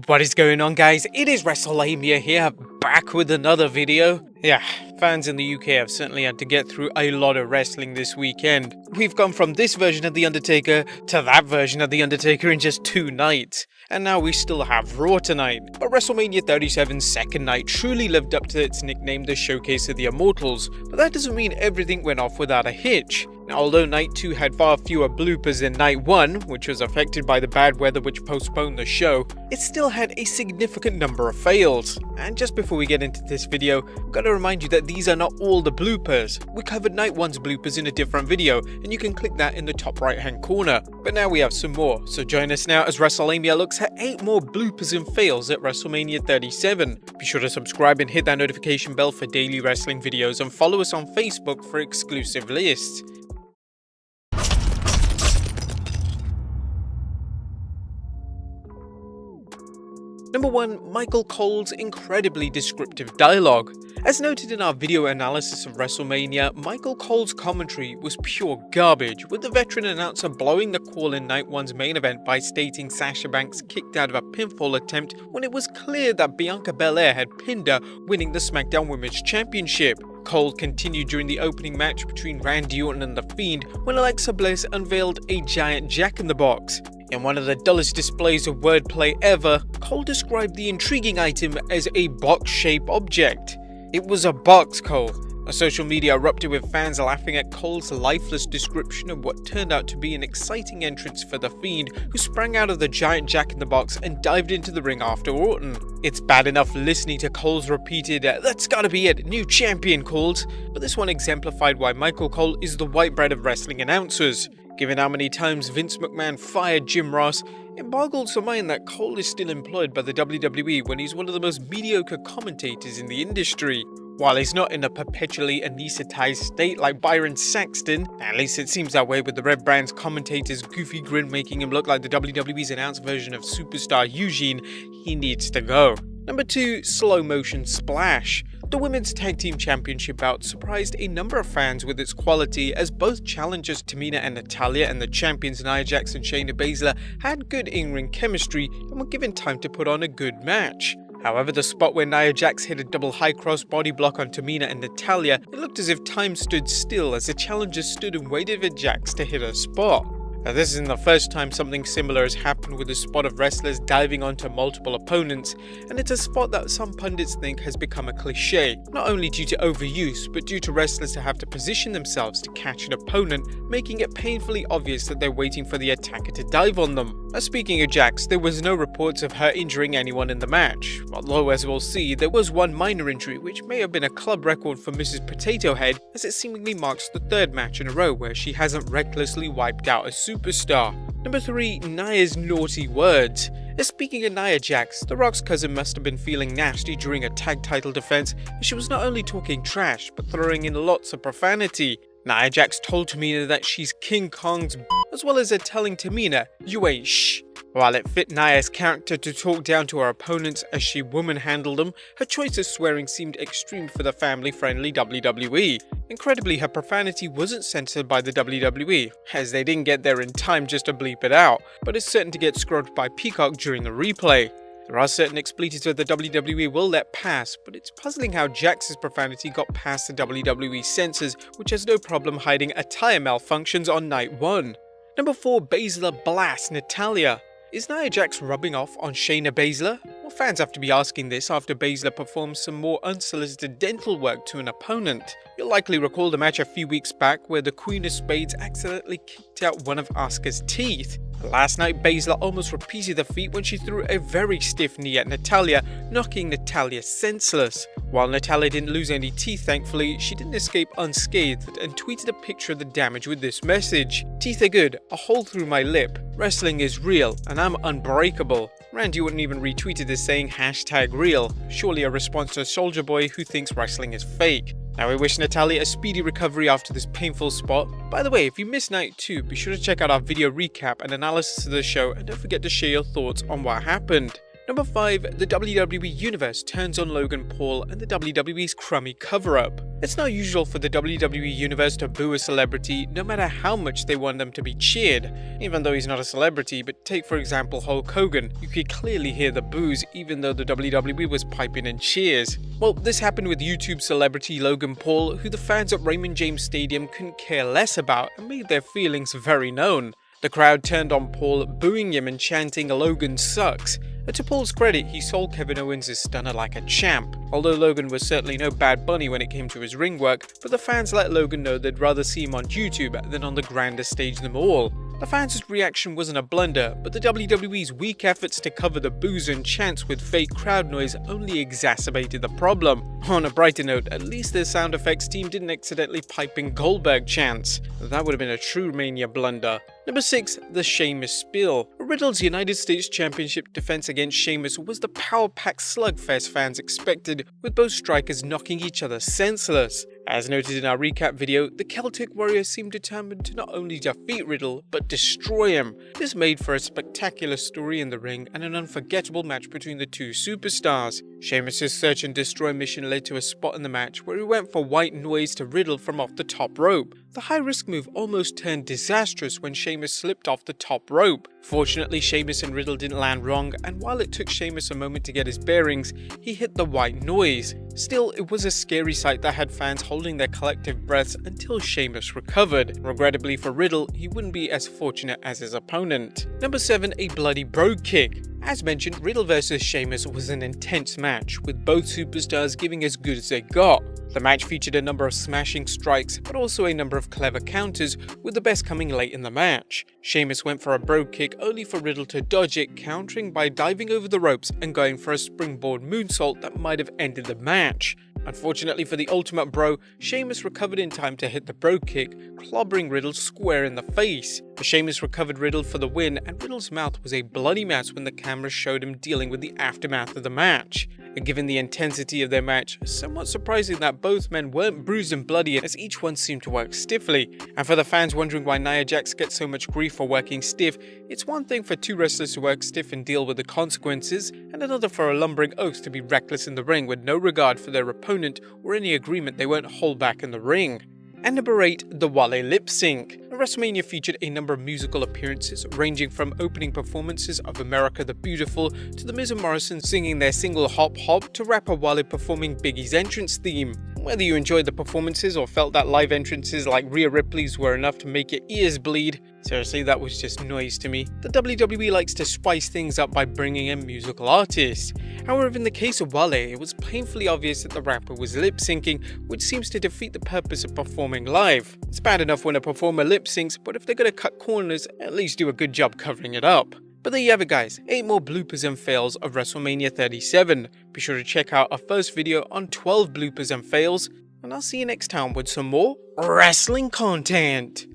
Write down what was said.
What is going on, guys? It is Wrestlemania here, back with another video. Yeah, fans in the UK have certainly had to get through a lot of wrestling this weekend. We've gone from this version of The Undertaker to that version of The Undertaker in just 2 nights. And now we still have Raw tonight. But WrestleMania 37's second night truly lived up to its nickname, the Showcase of the Immortals. But that doesn't mean everything went off without a hitch. Now, although Night 2 had far fewer bloopers than Night 1, which was affected by the bad weather which postponed the show, it still had a significant number of fails. And just before we get into this video, I've got to remind you that these are not all the bloopers. We covered Night 1's bloopers in a different video, and you can click that in the top right hand corner. But now we have some more, so join us now as Wrestlemania looks at 8 more bloopers and fails at WrestleMania 37. Be sure to subscribe and hit that notification bell for daily wrestling videos, and follow us on Facebook for exclusive lists. Number 1. Michael Cole's incredibly descriptive dialogue. As noted in our video analysis of WrestleMania, Michael Cole's commentary was pure garbage, with the veteran announcer blowing the call in Night 1's main event by stating Sasha Banks kicked out of a pinfall attempt when it was clear that Bianca Belair had pinned her, winning the SmackDown Women's Championship. Cole continued during the opening match between Randy Orton and The Fiend when Alexa Bliss unveiled a giant Jack-in-the-Box. In one of the dullest displays of wordplay ever, Cole described the intriguing item as a box-shaped object. It was a box, Cole. Social media erupted with fans laughing at Cole's lifeless description of what turned out to be an exciting entrance for The Fiend, who sprang out of the giant Jack-in-the-Box and dived into the ring after Orton. It's bad enough listening to Cole's repeated, "That's gotta be it, new champion" calls, but this one exemplified why Michael Cole is the white bread of wrestling announcers. Given how many times Vince McMahon fired Jim Ross, it boggles the mind that Cole is still employed by the WWE when he's one of the most mediocre commentators in the industry. While he's not in a perpetually anaesthetized state like Byron Saxton, at least it seems that way with the Red Brand's commentator's goofy grin making him look like the WWE's announced version of superstar Eugene, he needs to go. Number 2. Slow motion splash. The Women's Tag Team Championship bout surprised a number of fans with its quality, as both challengers Tamina and Natalya and the champions Nia Jax and Shayna Baszler had good in-ring chemistry and were given time to put on a good match. However, the spot where Nia Jax hit a double high cross body block on Tamina and Natalya, it looked as if time stood still as the challengers stood and waited for Jax to hit her spot. Now, this isn't the first time something similar has happened with a spot of wrestlers diving onto multiple opponents, and it's a spot that some pundits think has become a cliche, not only due to overuse, but due to wrestlers to have to position themselves to catch an opponent, making it painfully obvious that they're waiting for the attacker to dive on them. Now, speaking of Jax, there was no reports of her injuring anyone in the match, although as we'll see, there was one minor injury which may have been a club record for Mrs. Potato Head, as it seemingly marks the 3rd match in a row where she hasn't recklessly wiped out a superstar. Number 3. Nia's naughty words. Speaking of Nia Jax, The Rock's cousin must have been feeling nasty during a tag title defense, as she was not only talking trash, but throwing in lots of profanity. Nia Jax told Tamina that she's King Kong's as well as telling Tamina, "You ain't shh." While it fit Nia's character to talk down to her opponents as she woman-handled them, her choice of swearing seemed extreme for the family-friendly WWE. Incredibly, her profanity wasn't censored by the WWE, as they didn't get there in time just to bleep it out, but is certain to get scrubbed by Peacock during the replay. There are certain expletives that the WWE will let pass, but it's puzzling how Jax's profanity got past the WWE censors, which has no problem hiding attire malfunctions on Night 1. Number 4. Baszler blasts Natalya. Is Nia Jax rubbing off on Shayna Baszler? Well, fans have to be asking this after Baszler performed some more unsolicited dental work to an opponent. You'll likely recall the match a few weeks back where the Queen of Spades accidentally kicked out one of Asuka's teeth. Last night, Baszler almost repeated the feat when she threw a very stiff knee at Natalya, knocking Natalya senseless. While Natalya didn't lose any teeth, thankfully, she didn't escape unscathed and tweeted a picture of the damage with this message: "Teeth are good, a hole through my lip. Wrestling is real, and I'm unbreakable." Randy Orton even retweeted this saying #real, surely a response to Soulja Boy who thinks wrestling is fake. Now, we wish Natalya a speedy recovery after this painful spot. By the way, if you missed Night 2, be sure to check out our video recap and analysis of the show, and don't forget to share your thoughts on what happened. Number 5. The WWE Universe turns on Logan Paul and the WWE's crummy cover-up. It's not usual for the WWE Universe to boo a celebrity no matter how much they want them to be cheered, even though he's not a celebrity. But take for example Hulk Hogan, you could clearly hear the boos even though the WWE was piping in cheers. Well, this happened with YouTube celebrity Logan Paul, who the fans at Raymond James Stadium couldn't care less about and made their feelings very known. The crowd turned on Paul, booing him and chanting "Logan sucks." And to Paul's credit, he sold Kevin Owens' stunner like a champ. Although Logan was certainly no Bad Bunny when it came to his ring work, but the fans let Logan know they'd rather see him on YouTube than on the grandest stage of them all. The fans' reaction wasn't a blunder, but the WWE's weak efforts to cover the boos and chants with fake crowd noise only exacerbated the problem. On a brighter note, at least their sound effects team didn't accidentally pipe in Goldberg chants. That would have been a true Mania blunder. Number 6. The Sheamus Spill. Riddle's United States Championship defense against Sheamus was the power-packed slugfest fans expected, with both strikers knocking each other senseless. As noted in our recap video, the Celtic Warrior seemed determined to not only defeat Riddle, but destroy him. This made for a spectacular story in the ring and an unforgettable match between the two superstars. Sheamus' search and destroy mission led to a spot in the match where he went for white noise to Riddle from off the top rope. The high-risk move almost turned disastrous when Sheamus slipped off the top rope. Fortunately, Sheamus and Riddle didn't land wrong, and while it took Sheamus a moment to get his bearings, he hit the white noise. Still, it was a scary sight that had fans holding their collective breaths until Sheamus recovered. Regrettably for Riddle, he wouldn't be as fortunate as his opponent. Number 7. A bloody brogue kick. As mentioned, Riddle vs Sheamus was an intense match, with both superstars giving as good as they got. The match featured a number of smashing strikes, but also a number of clever counters, with the best coming late in the match. Sheamus went for a brogue kick only for Riddle to dodge it, countering by diving over the ropes and going for a springboard moonsault that might have ended the match. Unfortunately for the Ultimate Bro, Sheamus recovered in time to hit the brogue kick, clobbering Riddle square in the face. Sheamus recovered Riddle for the win, and Riddle's mouth was a bloody mess when the camera showed him dealing with the aftermath of the match. And given the intensity of their match, somewhat surprising that both men weren't bruised and bloody, as each one seemed to work stiffly. And for the fans wondering why Nia Jax gets so much grief for working stiff, it's one thing for two wrestlers to work stiff and deal with the consequences, and another for a lumbering oaf to be reckless in the ring with no regard for their opponent or any agreement they won't hold back in the ring. And number 8, the Wale lip sync. WrestleMania featured a number of musical appearances, ranging from opening performances of America the Beautiful to The Miz and Morrison singing their single Hop Hop to rapper Wale performing Biggie's entrance theme. Whether you enjoyed the performances or felt that live entrances like Rhea Ripley's were enough to make your ears bleed, seriously, that was just noise to me. The WWE likes to spice things up by bringing in musical artists. However, in the case of Wale, it was painfully obvious that the rapper was lip syncing, which seems to defeat the purpose of performing live. It's bad enough when a performer lip syncs, but if they're gonna cut corners, at least do a good job covering it up. But there you have it guys, 8 more bloopers and fails of WrestleMania 37. Be sure to check out our first video on 12 bloopers and fails, and I'll see you next time with some more wrestling content.